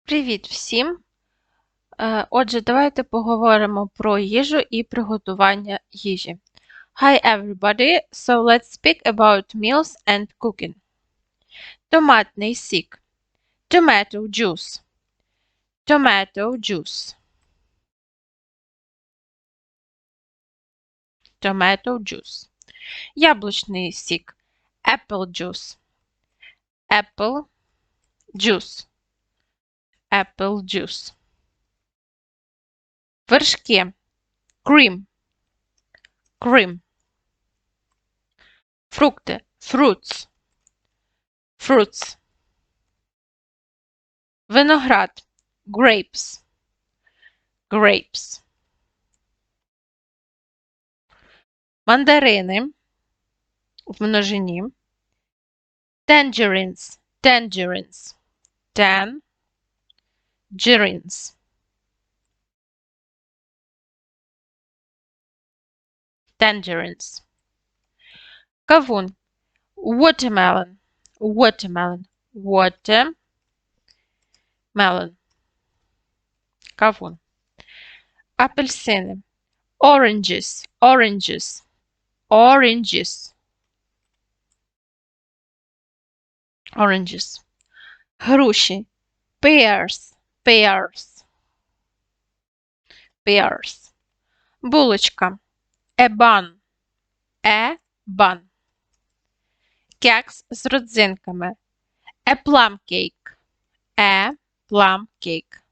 Привіт всім! Отже, давайте поговоримо про їжу і приготування їжі. Hi everybody! So let's speak about meals and cooking. Томатний сік. Tomato juice. Tomato juice. Tomato juice. Яблучний сік. Apple juice. Apple juice. Apple juice. Вершки. Cream. Cream. Фрукти. Fruits. Fruits. Виноград. Grapes. Grapes. Мандарини в множині. Tangerines. Tangerines. Tangerines. Tangerines. Кавун. Watermelon. Watermelon. Watermelon. Кавун. Апельсини. Oranges. Oranges. Oranges. Oranges. Груші. Pears. Pears. Pears. Булочка. A bun. A bun. Кекс з родзинками. A plum cake. A plum cake.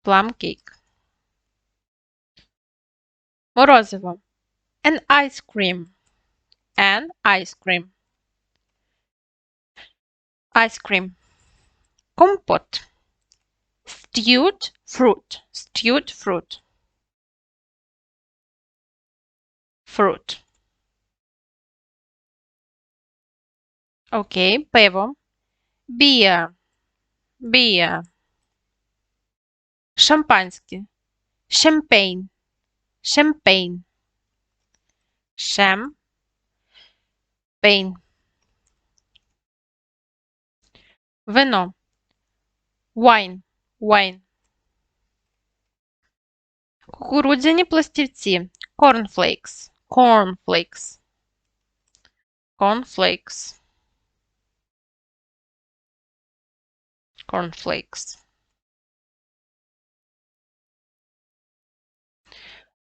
Plum cake. Морозиво. An ice cream. An ice cream. Ice cream. Компот. Stewed fruit. Stewed fruit. Fruit. Окей, пиво. Beer. Beer. Шампанське. Champagne. Champagne. Champagne. Вино. Wine. Wine. Кукурудзяні пластівці. Cornflakes. Cornflakes. Cornflakes. Cornflakes.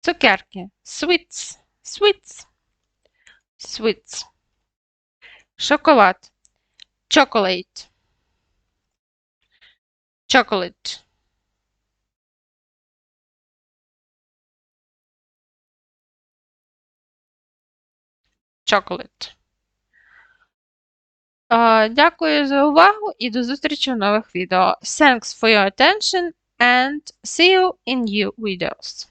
Цукерки. Sweets. Sweets. Sweets. Шоколад. Chocolate. Chocolate. Chocolate. Дякую за увагу і до зустрічі в нових відео. Thanks for your attention and see you in new videos.